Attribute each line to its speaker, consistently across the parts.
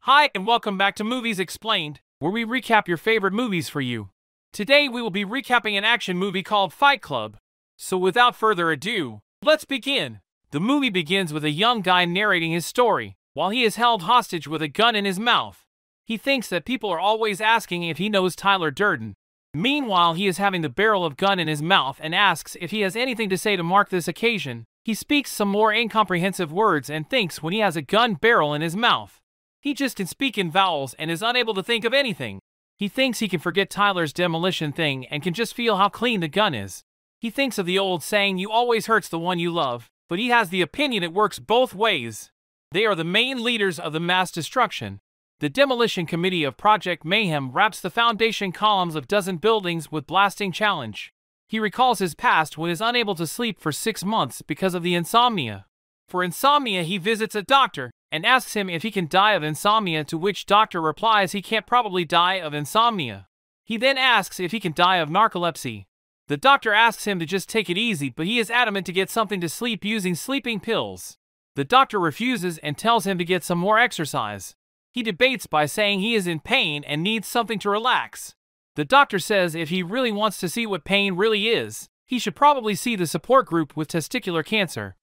Speaker 1: Hi and welcome back to Movies Explained, where we recap your favorite movies for you. Today we will be recapping an action movie called Fight Club. So without further ado, let's begin. The movie begins with a young guy narrating his story, while he is held hostage with a gun in his mouth. He thinks that people are always asking if he knows Tyler Durden. Meanwhile, he is having the barrel of gun in his mouth and asks if he has anything to say to mark this occasion. He speaks some more incomprehensive words and thinks when he has a gun barrel in his mouth. He just can speak in vowels and is unable to think of anything. He thinks he can forget Tyler's demolition thing and can just feel how clean the gun is. He thinks of the old saying, "You always hurts the one you love," but he has the opinion it works both ways. They are the main leaders of the mass destruction. The demolition committee of Project Mayhem wraps the foundation columns of dozen buildings with blasting challenge. He recalls his past when he is unable to sleep for 6 months because of the insomnia. For insomnia, he visits a doctor and asks him if he can die of insomnia, to which doctor replies he can't probably die of insomnia. He then asks if he can die of narcolepsy. The doctor asks him to just take it easy, but he is adamant to get something to sleep using sleeping pills. The doctor refuses and tells him to get some more exercise. He debates by saying he is in pain and needs something to relax. The doctor says if he really wants to see what pain really is, he should probably see the support group with testicular cancer.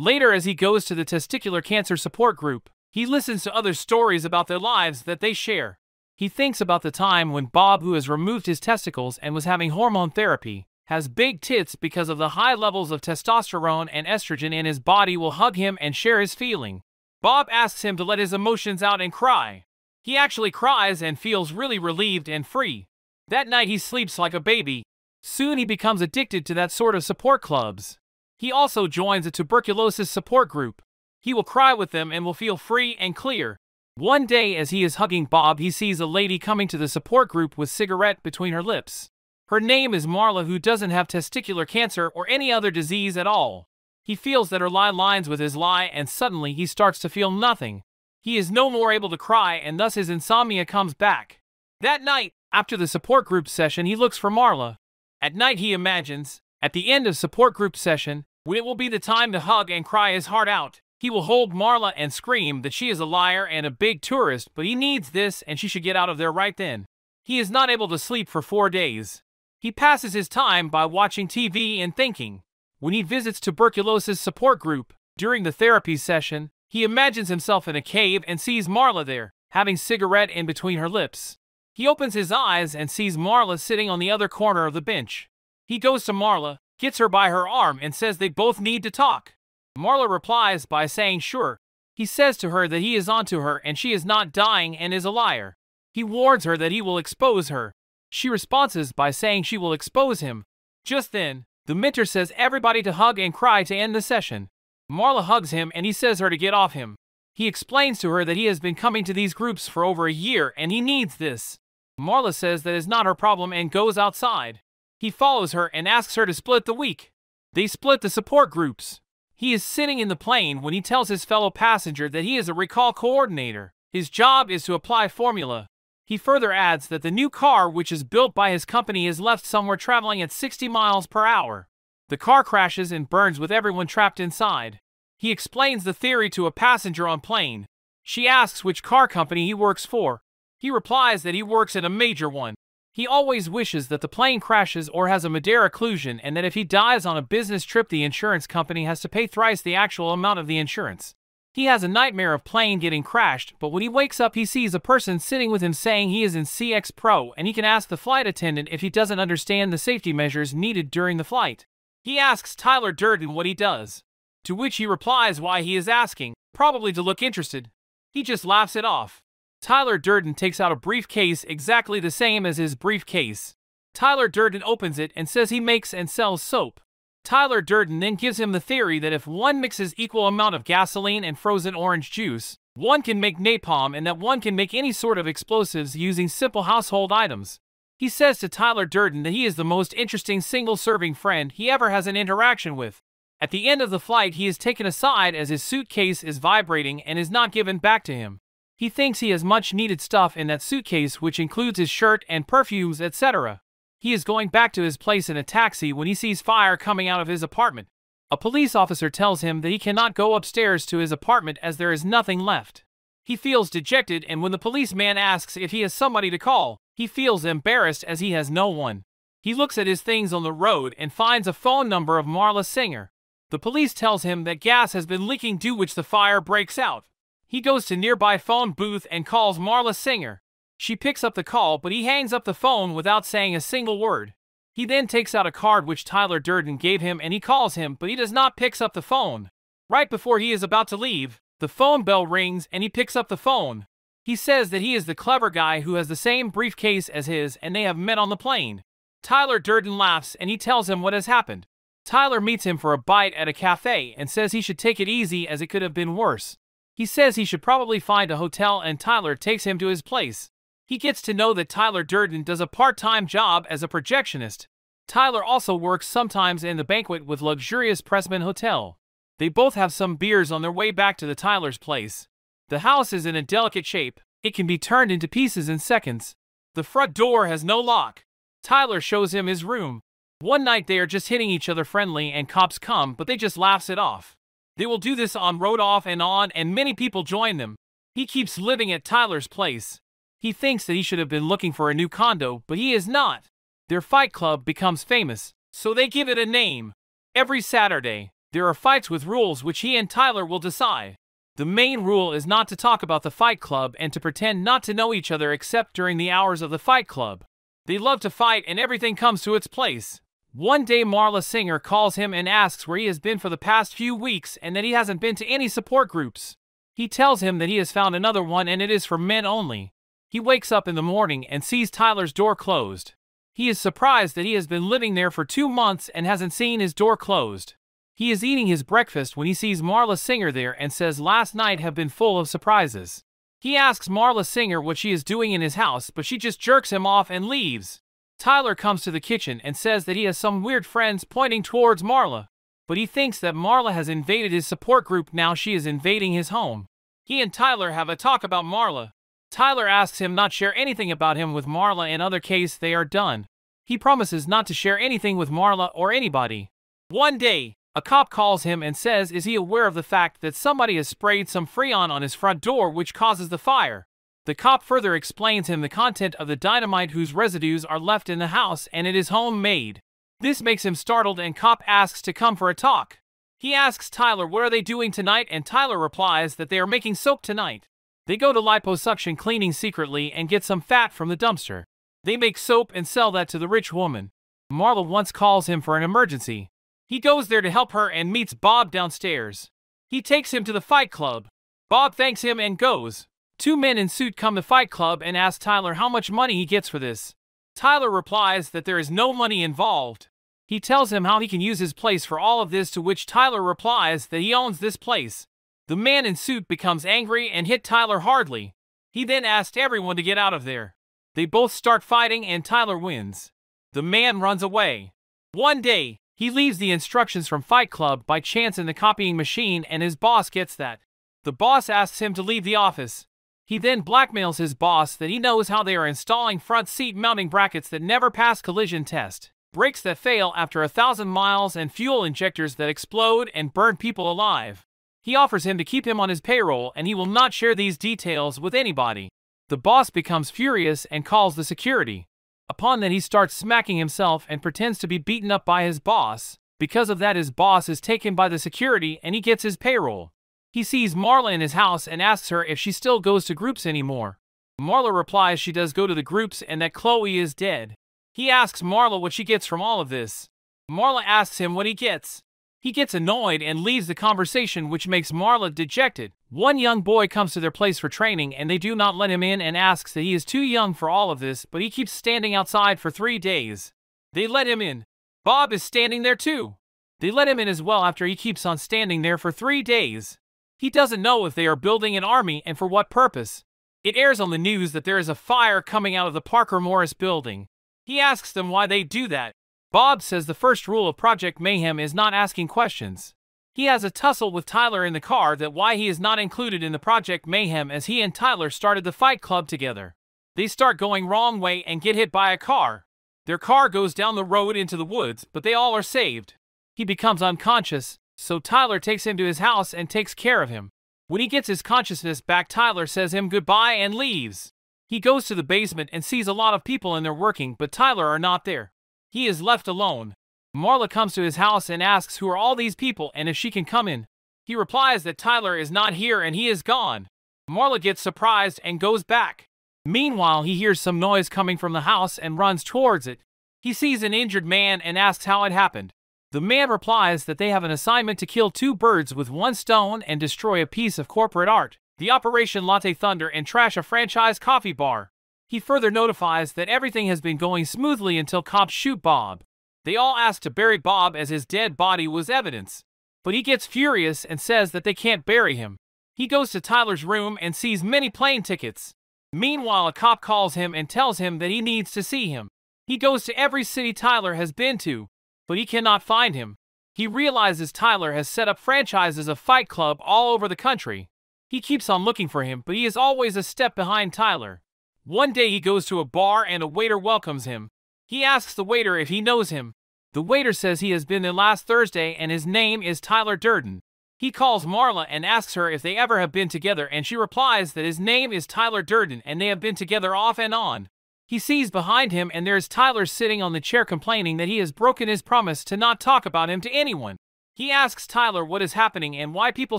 Speaker 1: Later, as he goes to the testicular cancer support group, he listens to other stories about their lives that they share. He thinks about the time when Bob, who has removed his testicles and was having hormone therapy, has big tits because of the high levels of testosterone and estrogen in his body, will hug him and share his feeling. Bob asks him to let his emotions out and cry. He actually cries and feels really relieved and free. That night he sleeps like a baby. Soon he becomes addicted to that sort of support clubs. He also joins a tuberculosis support group. He will cry with them and will feel free and clear. One day, as he is hugging Bob, he sees a lady coming to the support group with cigarette between her lips. Her name is Marla, who doesn't have testicular cancer or any other disease at all. He feels that her lie lines with his lie, and suddenly he starts to feel nothing. He is no more able to cry, and thus his insomnia comes back. That night, after the support group session, he looks for Marla. At night he imagines, at the end of support group session, when it will be the time to hug and cry his heart out, he will hold Marla and scream that she is a liar and a big tourist, but he needs this and she should get out of there right then. He is not able to sleep for 4 days. He passes his time by watching TV and thinking. When he visits tuberculosis support group, during the therapy session, he imagines himself in a cave and sees Marla there, having cigarette in between her lips. He opens his eyes and sees Marla sitting on the other corner of the bench. He goes to Marla, gets her by her arm and says they both need to talk. Marla replies by saying sure. He says to her that he is onto her and she is not dying and is a liar. He warns her that he will expose her. She responds by saying she will expose him. Just then, the mentor says everybody to hug and cry to end the session. Marla hugs him and he says her to get off him. He explains to her that he has been coming to these groups for over a year and he needs this. Marla says that is not her problem and goes outside. He follows her and asks her to split the week. They split the support groups. He is sitting in the plane when he tells his fellow passenger that he is a recall coordinator. His job is to apply formula. He further adds that the new car, which is built by his company, is left somewhere traveling at 60 miles per hour. The car crashes and burns with everyone trapped inside. He explains the theory to a passenger on plane. She asks which car company he works for. He replies that he works at a major one. He always wishes that the plane crashes or has a Madeira occlusion, and that if he dies on a business trip, the insurance company has to pay thrice the actual amount of the insurance. He has a nightmare of plane getting crashed, but when he wakes up he sees a person sitting with him saying he is in CX Pro and he can ask the flight attendant if he doesn't understand the safety measures needed during the flight. He asks Tyler Durden what he does, to which he replies why he is asking, probably to look interested. He just laughs it off. Tyler Durden takes out a briefcase exactly the same as his briefcase. Tyler Durden opens it and says he makes and sells soap. Tyler Durden then gives him the theory that if one mixes equal amount of gasoline and frozen orange juice, one can make napalm, and that one can make any sort of explosives using simple household items. He says to Tyler Durden that he is the most interesting single-serving friend he ever has an interaction with. At the end of the flight, he is taken aside as his suitcase is vibrating and is not given back to him. He thinks he has much needed stuff in that suitcase, which includes his shirt and perfumes, etc. He is going back to his place in a taxi when he sees fire coming out of his apartment. A police officer tells him that he cannot go upstairs to his apartment as there is nothing left. He feels dejected, and when the policeman asks if he has somebody to call, he feels embarrassed as he has no one. He looks at his things on the road and finds a phone number of Marla Singer. The police tells him that gas has been leaking, due which the fire breaks out. He goes to nearby phone booth and calls Marla Singer. She picks up the call, but he hangs up the phone without saying a single word. He then takes out a card which Tyler Durden gave him and he calls him, but he does not pick up the phone. Right before he is about to leave, the phone bell rings and he picks up the phone. He says that he is the clever guy who has the same briefcase as his and they have met on the plane. Tyler Durden laughs and he tells him what has happened. Tyler meets him for a bite at a cafe and says he should take it easy as it could have been worse. He says he should probably find a hotel and Tyler takes him to his place. He gets to know that Tyler Durden does a part-time job as a projectionist. Tyler also works sometimes in the banquet with luxurious Pressman Hotel. They both have some beers on their way back to the Tyler's place. The house is in a delicate shape. It can be turned into pieces in seconds. The front door has no lock. Tyler shows him his room. One night they are just hitting each other friendly and cops come, but they just laughs it off. They will do this on road off and on, and many people join them. He keeps living at Tyler's place. He thinks that he should have been looking for a new condo, but he is not. Their fight club becomes famous, so they give it a name. Every Saturday, there are fights with rules which he and Tyler will decide. The main rule is not to talk about the fight club and to pretend not to know each other except during the hours of the fight club. They love to fight and everything comes to its place. One day Marla Singer calls him and asks where he has been for the past few weeks and that he hasn't been to any support groups. He tells him that he has found another one and it is for men only. He wakes up in the morning and sees Tyler's door closed. He is surprised that he has been living there for 2 months and hasn't seen his door closed. He is eating his breakfast when he sees Marla Singer there and says last night have been full of surprises. He asks Marla Singer what she is doing in his house, but she just jerks him off and leaves. Tyler comes to the kitchen and says that he has some weird friends pointing towards Marla, but he thinks that Marla has invaded his support group. Now she is invading his home. He and Tyler have a talk about Marla. Tyler asks him not share anything about him with Marla, in other case they are done. He promises not to share anything with Marla or anybody. One day, a cop calls him and says is he aware of the fact that somebody has sprayed some Freon on his front door which causes the fire. The cop further explains him the content of the dynamite whose residues are left in the house and it is homemade. This makes him startled and cop asks to come for a talk. He asks Tyler what are they doing tonight and Tyler replies that they are making soap tonight. They go to liposuction cleaning secretly and get some fat from the dumpster. They make soap and sell that to the rich woman. Marla once calls him for an emergency. He goes there to help her and meets Bob downstairs. He takes him to the fight club. Bob thanks him and goes. 2 men in suit come to fight club and ask Tyler how much money he gets for this. Tyler replies that there is no money involved. He tells him how he can use his place for all of this, to which Tyler replies that he owns this place. The man in suit becomes angry and hit Tyler hardly. He then asked everyone to get out of there. They both start fighting and Tyler wins. The man runs away. One day, he leaves the instructions from Fight Club by chance in the copying machine and his boss gets that. The boss asks him to leave the office. He then blackmails his boss that he knows how they are installing front seat mounting brackets that never pass collision test, brakes that fail after 1,000 miles, and fuel injectors that explode and burn people alive. He offers him to keep him on his payroll and he will not share these details with anybody. The boss becomes furious and calls the security. Upon that he starts smacking himself and pretends to be beaten up by his boss. Because of that his boss is taken by the security and he gets his payroll. He sees Marla in his house and asks her if she still goes to groups anymore. Marla replies she does go to the groups and that Chloe is dead. He asks Marla what she gets from all of this. Marla asks him what he gets. He gets annoyed and leaves the conversation, which makes Marla dejected. One young boy comes to their place for training and they do not let him in and asks that he is too young for all of this, but he keeps standing outside for 3 days. They let him in. Bob is standing there too. They let him in as well after he keeps on standing there for 3 days. He doesn't know if they are building an army and for what purpose. It airs on the news that there is a fire coming out of the Parker Morris building. He asks them why they do that. Bob says the first rule of Project Mayhem is not asking questions. He has a tussle with Tyler in the car that why he is not included in the Project Mayhem, as he and Tyler started the Fight Club together. They start going wrong way and get hit by a car. Their car goes down the road into the woods, but they all are saved. He becomes unconscious, so Tyler takes him to his house and takes care of him. When he gets his consciousness back, Tyler says him goodbye and leaves. He goes to the basement and sees a lot of people in there working, but Tyler are not there. He is left alone. Marla comes to his house and asks who are all these people and if she can come in. He replies that Tyler is not here and he is gone. Marla gets surprised and goes back. Meanwhile, he hears some noise coming from the house and runs towards it. He sees an injured man and asks how it happened. The man replies that they have an assignment to kill 2 birds with 1 stone and destroy a piece of corporate art, the Operation Latte Thunder, and trash a franchise coffee bar. He further notifies that everything has been going smoothly until cops shoot Bob. They all ask to bury Bob as his dead body was evidence. But he gets furious and says that they can't bury him. He goes to Tyler's room and sees many plane tickets. Meanwhile, a cop calls him and tells him that he needs to see him. He goes to every city Tyler has been to, but he cannot find him. He realizes Tyler has set up franchises of Fight Club all over the country. He keeps on looking for him, but he is always a step behind Tyler. One day he goes to a bar and a waiter welcomes him. He asks the waiter if he knows him. The waiter says he has been there last Thursday and his name is Tyler Durden. He calls Marla and asks her if they ever have been together, and she replies that his name is Tyler Durden and they have been together off and on. He sees behind him and there's Tyler sitting on the chair complaining that he has broken his promise to not talk about him to anyone. He asks Tyler what is happening and why people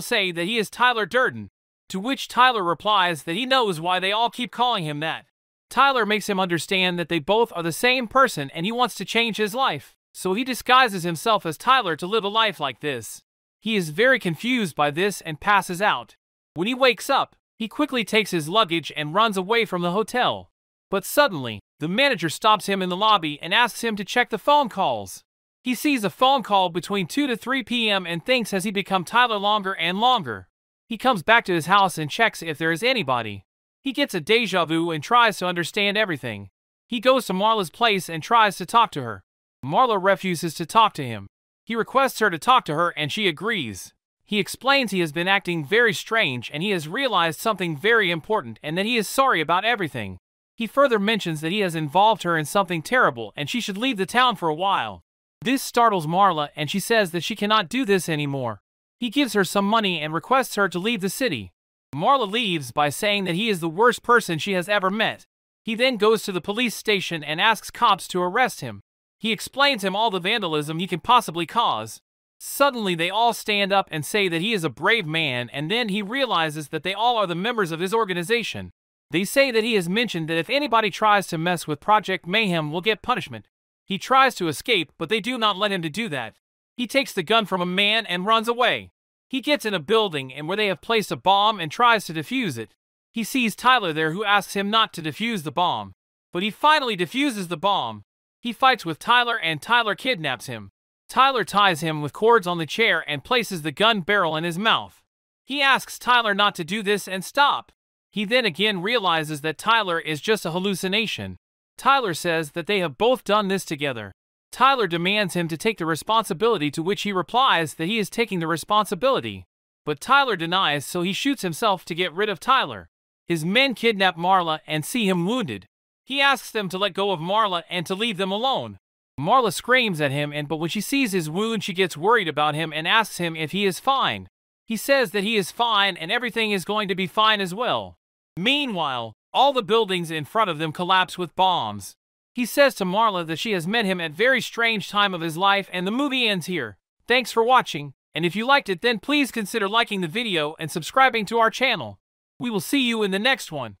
Speaker 1: say that he is Tyler Durden, to which Tyler replies that he knows why they all keep calling him that. Tyler makes him understand that they both are the same person and he wants to change his life, so he disguises himself as Tyler to live a life like this. He is very confused by this and passes out. When he wakes up, he quickly takes his luggage and runs away from the hotel. But suddenly, the manager stops him in the lobby and asks him to check the phone calls. He sees a phone call between 2 to 3 p.m. and thinks has he become Tyler longer and longer. He comes back to his house and checks if there is anybody. He gets a deja vu and tries to understand everything. He goes to Marla's place and tries to talk to her. Marla refuses to talk to him. He requests her to talk to her and she agrees. He explains he has been acting very strange and he has realized something very important and that he is sorry about everything. He further mentions that he has involved her in something terrible and she should leave the town for a while. This startles Marla and she says that she cannot do this anymore. He gives her some money and requests her to leave the city. Marla leaves by saying that he is the worst person she has ever met. He then goes to the police station and asks cops to arrest him. He explains him all the vandalism he can possibly cause. Suddenly they all stand up and say that he is a brave man, and then he realizes that they all are the members of his organization. They say that he has mentioned that if anybody tries to mess with Project Mayhem will get punishment. He tries to escape, but they do not let him to do that. He takes the gun from a man and runs away. He gets in a building and where they have placed a bomb and tries to defuse it. He sees Tyler there, who asks him not to defuse the bomb. But he finally defuses the bomb. He fights with Tyler and Tyler kidnaps him. Tyler ties him with cords on the chair and places the gun barrel in his mouth. He asks Tyler not to do this and stop. He then again realizes that Tyler is just a hallucination. Tyler says that they have both done this together. Tyler demands him to take the responsibility, to which he replies that he is taking the responsibility. But Tyler denies, so he shoots himself to get rid of Tyler. His men kidnap Marla and see him wounded. He asks them to let go of Marla and to leave them alone. Marla screams at him, but when she sees his wound she gets worried about him and asks him if he is fine. He says that he is fine and everything is going to be fine as well. Meanwhile, all the buildings in front of them collapse with bombs. He says to Marla that she has met him at a very strange time of his life, and the movie ends here. Thanks for watching, and if you liked it then please consider liking the video and subscribing to our channel. We will see you in the next one.